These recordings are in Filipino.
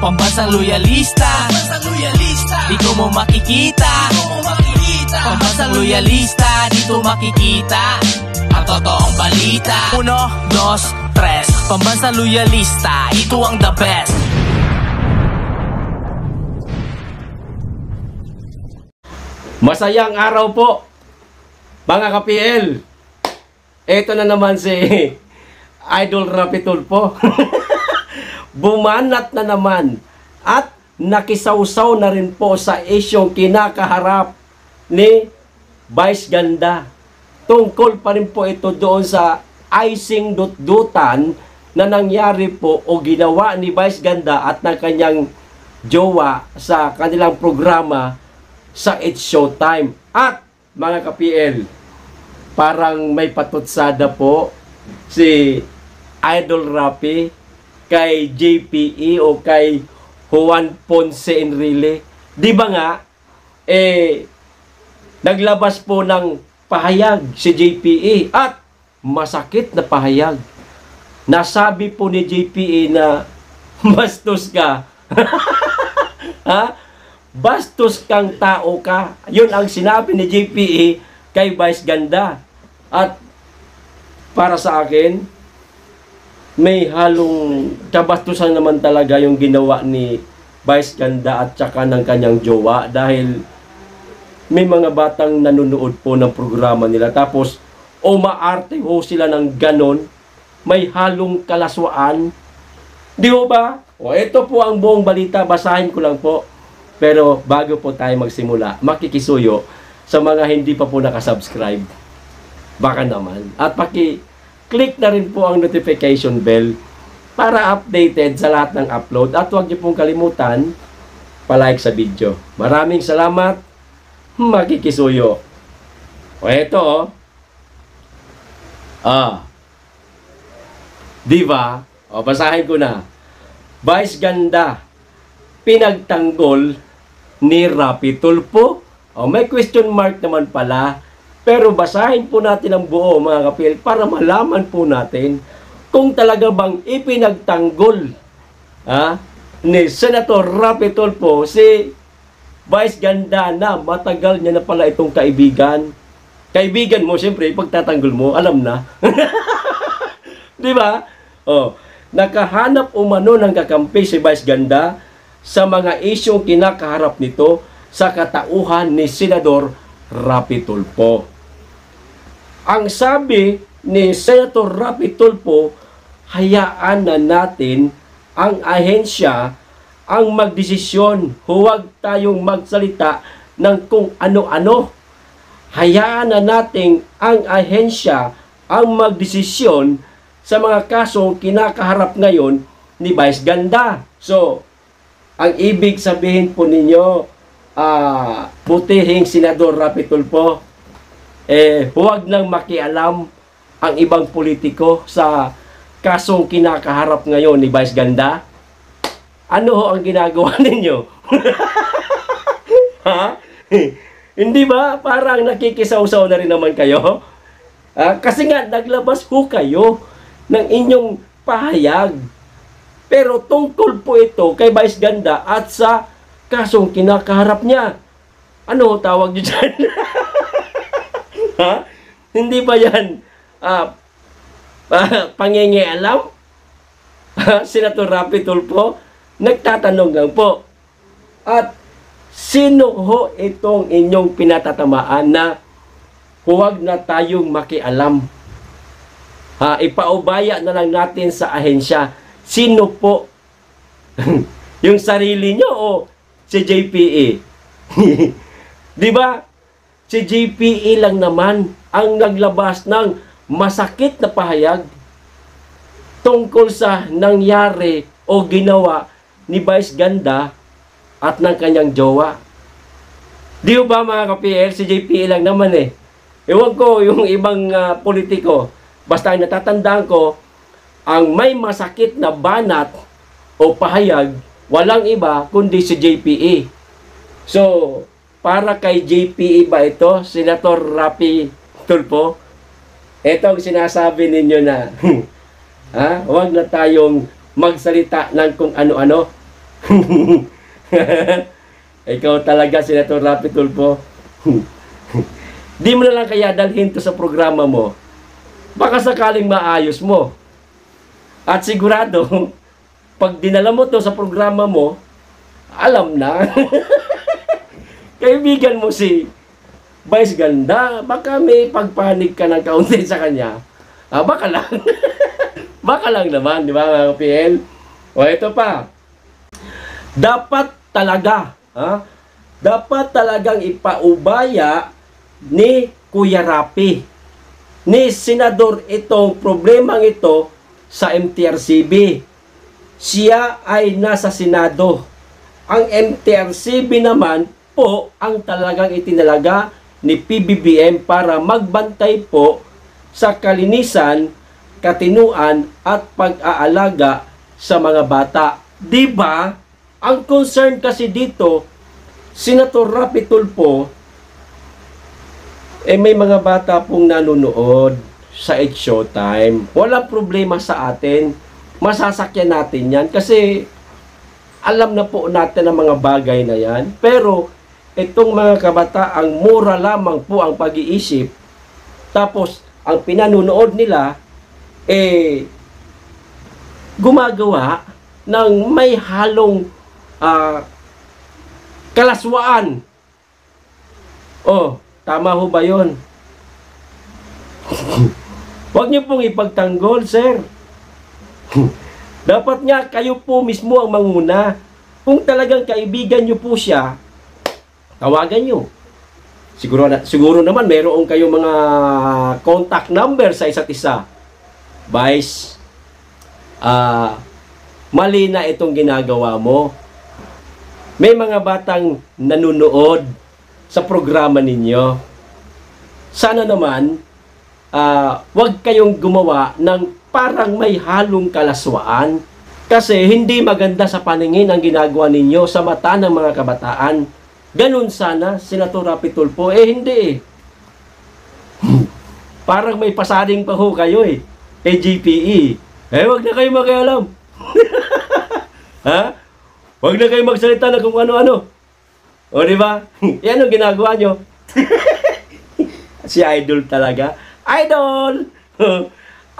Pambansang loyalista, dito mo makikita. Pambansang loyalista, dito makikita ang totoong balita. 1, 2, 3, Pambansang loyalista, ito ang the best. Masayang araw po, mga ka-PL. Ito na naman si Idol Rapi Tulfo. Bumanat na naman at nakisawsaw na rin po sa isyong kinakaharap ni Vice Ganda. Tungkol pa rin po ito doon sa icing dut-dutan na nangyari po o ginawa ni Vice Ganda at ng kanyang jowa sa kanilang programa sa It's Showtime. At mga ka-PL, parang may patutsada po si Idol Rapi kay JPE o kay Juan Ponce Enrile. Di ba nga, naglabas po ng pahayag si JPE at masakit na pahayag. Nasabi po ni JPE na bastos ka. Ha? Bastos kang tao ka. Yun ang sinabi ni JPE kay Vice Ganda. At para sa akin, may halong kabastusan naman talaga yung ginawa ni Vice Ganda at saka ng kanyang jowa, dahil may mga batang nanonood po ng programa nila, tapos umaarte ho sila ng ganon, may halong kalaswaan. Di ba? O ito po ang buong balita, basahin ko lang po. Pero bago po tayo magsimula, makikisuyo sa mga hindi pa po nakasubscribe, baka naman. At paki-click na rin po ang notification bell para updated sa lahat ng upload. At huwag niyo pong kalimutan, palike sa video. Maraming salamat, makikisuyo. O eto diba? O basahin ko na. Vice Ganda, pinagtanggol ni Rapi Tulfo. May question mark naman pala. Pero basahin po natin ang buo, mga kapil, para malaman po natin kung talaga bang ipinagtanggol ni Senator Rapi Tulfo si Vice Ganda na matagal niya na pala itong kaibigan. Kaibigan mo, siyempre, pagtatanggol mo, alam na. Di ba? Nakahanap umano ng kakampi si Vice Ganda sa mga isyong kinakaharap nito sa katauhan ni Senador Rapi Tulfo. Ang sabi ni Senator Rapi Tulfo, hayaan na natin ang ahensya ang magdesisyon. Huwag tayong magsalita ng kung ano-ano. Hayaan na natin ang ahensya ang magdesisyon sa mga kasong kinakaharap ngayon ni Vice Ganda. So, ang ibig sabihin po ninyo, butihing Senador Rapi Tulfo, huwag nang makialam ang ibang politiko sa kasong kinakaharap ngayon ni Vice Ganda. Ano ho ang ginagawa ninyo? Ha? Hindi ba? Parang nakikisawsaw na rin naman kayo. Kasi nga, naglabas ho kayo ng inyong pahayag. Pero tungkol po ito kay Vice Ganda at sa kasong kinakaharap niya. Ano tawag niyo dyan? Ha? Hindi ba yan pangingialam? Senator Rapi Tulfo, nagtatanong lang po. At sino ho itong inyong pinatatamaan na huwag na tayong makialam? Ipaubaya na lang natin sa ahensya. Sino po? Yung sarili nyo o si JPE? Di ba? Si JPE lang naman ang naglabas ng masakit na pahayag tungkol sa nangyari o ginawa ni Vice Ganda at ng kanyang jowa. Di ba mga ka-PL, si JPE lang naman Ewan ko yung ibang politiko. Basta ang natatandaan ko, ang may masakit na banat o pahayag, walang iba kundi si JPE. So, para kay JPE ba ito, Senator Rapi Tulfo? Ito ang sinasabi ninyo na huwag na tayong magsalita ng kung ano-ano. Ikaw talaga, Senator Rapi Tulfo. Di mo na lang kaya dalhin to sa programa mo. Baka sakaling maayos mo. At sigurado, pag dinala mo to sa programa mo, alam na. Kaibigan mo si Vice Ganda, baka may pagpanig ka ng kaunti sa kanya. Baka lang. Baka lang naman, di ba mga PL? O ito pa. Dapat talagang ipaubaya ni Kuya Rapi, ni Senador itong problemang ito sa MTRCB. Siya ay nasa Senado. Ang MTRCB naman po ang talagang itinalaga ni PBBM para magbantay po sa kalinisan, katinuan at pag-aalaga sa mga bata. Di ba? Ang concern kasi dito, Senator Rapi Tulfo, may mga bata pong nanonood sa It's Showtime. Walang problema sa atin. Masasakyan natin yan kasi alam na po natin ang mga bagay na yan. Pero itong mga kabataang mura lamang po ang pag-iisip. Tapos ang pinanonood nila gumagawa ng may halong kalaswaan. Tama ho ba yun? Huwag niyo pong ipagtanggol, sir. Dapat nga kayo po mismo ang manguna. Kung talagang kaibigan niyo po siya, tawagan niyo. Siguro naman mayroon kayong mga contact number sa isa't isa. Vice, mali na itong ginagawa mo. May mga batang nanonood sa programa ninyo. Sana naman, wag kayong gumawa ng parang may halong kalaswaan. Kasi hindi maganda sa paningin ang ginagawa ninyo sa mata ng mga kabataan. Ganun sana, Senator Rapi Tulfo. Hindi. Parang may pasaring pa ho kayo GPE. Wag na kayo makialam. Ha? Wag na kayo magsalita na kung ano-ano. O, di ba? Yan ang ginagawa nyo. Si Idol talaga. Idol!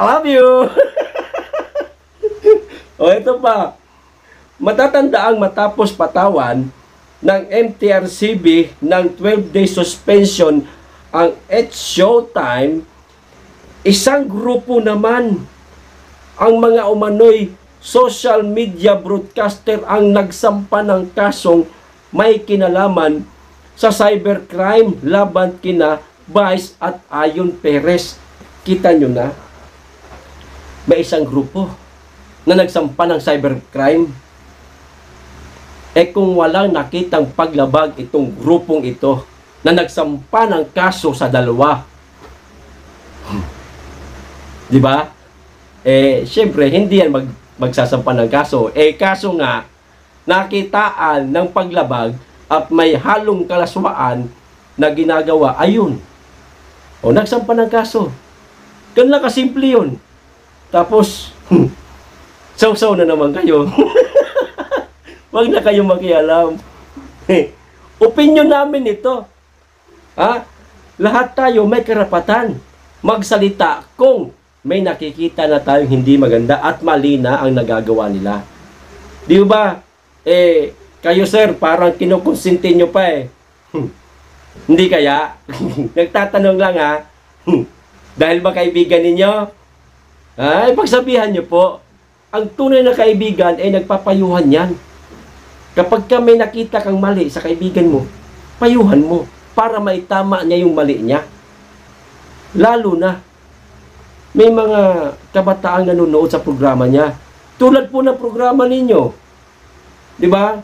I love you! O, ito pa. Matatandaang matapos patawan ng MTRCB ng 12-day suspension ang It's Showtime, isang grupo naman ang mga umano'y social media broadcaster ang nagsampa ng kasong may kinalaman sa cybercrime laban kina Vice at Ayon Perez. Kita nyo na, may isang grupo na nagsampa ng cybercrime. Kung walang nakitang paglabag itong grupong ito na nagsampa ng kaso sa dalawa, di ba? Siyempre, hindi yan magsasampa ng kaso. Kaso nga, nakitaan ng paglabag at may halong kalaswaan na ginagawa, ayun. Nagsampa ng kaso. Ganun lang kasimple yun. Tapos, saw-saw na naman kayo. Wag na kayong makialam. Opinion namin ito. Lahat tayo may karapatan magsalita kung may nakikita na tayong hindi maganda at mali na ang nagagawa nila. Di ba? Kayo sir, parang kinukonsinti nyo pa Hindi kaya? Nagtatanong lang Dahil ba kaibigan ninyo? Pagsabihan nyo po, ang tunay na kaibigan ay nagpapayuhan yan. Kapag ka may nakita kang mali sa kaibigan mo, payuhan mo para maitama niya yung mali niya. Lalo na, may mga kabataang nanonood sa programa niya. Tulad po ng programa ninyo. Di ba?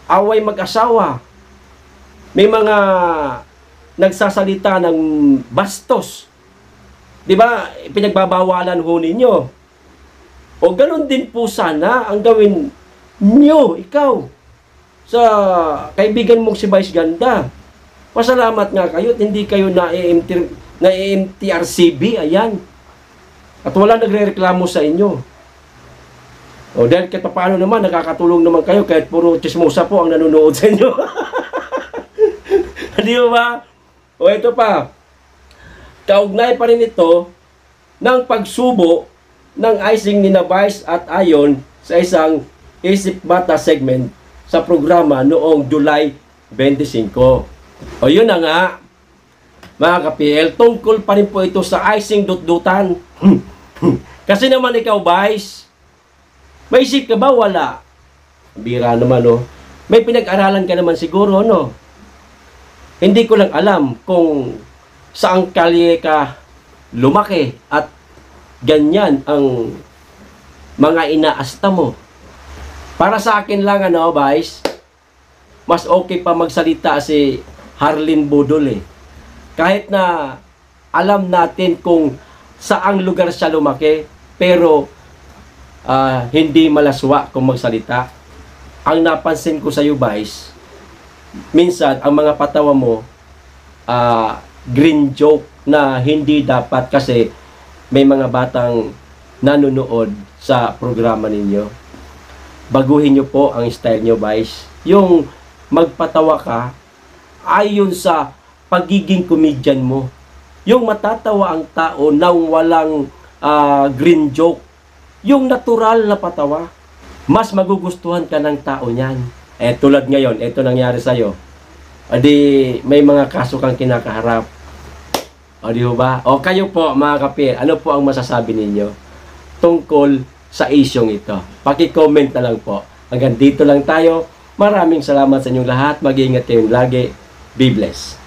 Away mag-asawa. May mga nagsasalita ng bastos. Di ba? Pinagbabawalan ho ninyo. O ganun din po sana ang gawin nyo, ikaw, sa kaibigan mong si Vice Ganda. Pasalamat nga kayo at hindi kayo na-MTRCB, ayan. At wala nagre-reklamo sa inyo. O dahil kahit paano naman, nakakatulong naman kayo kahit puro chismosa po ang nanonood sa inyo. Di ba? O ito pa, kaugnay pa rin ito ng pagsubo ng icing ni Vice at Ayon sa isang Isip Bata segment sa programa noong July 25. O yun na nga, mga ka-PL, tungkol pa rin po ito sa icing dut-dutan. Kasi naman ikaw, Vice, may isip ka ba? Wala. Bira naman, no? May pinag-aralan ka naman siguro, no? Hindi ko lang alam kung saang kalye ka lumaki at ganyan ang mga inaasta mo. Para sa akin lang, ano, Vice, mas okay pa magsalita si Harleen Budol, eh. Kahit na alam natin kung saang lugar siya lumaki, pero hindi malaswa kung magsalita. Ang napansin ko sa iyo, Vice, minsan ang mga patawa mo green joke na hindi dapat kasi may mga batang nanonood sa programa ninyo. Baguhin nyo po ang style nyo, Vice. Yung magpatawa ka ayon sa pagiging comedian mo. Yung matatawa ang tao nang walang green joke. Yung natural na patawa. Mas magugustuhan ka ng tao niyan. Tulad ngayon, ito nangyari sa'yo. Adi, may mga kaso kang kinakaharap. O di ba? O kayo po, mga kapir, ano po ang masasabi ninyo tungkol sa isyong ito? Paki-comment na lang po. Hanggang dito lang tayo. Maraming salamat sa inyong lahat. Mag-iingat kayong lagi. Be blessed.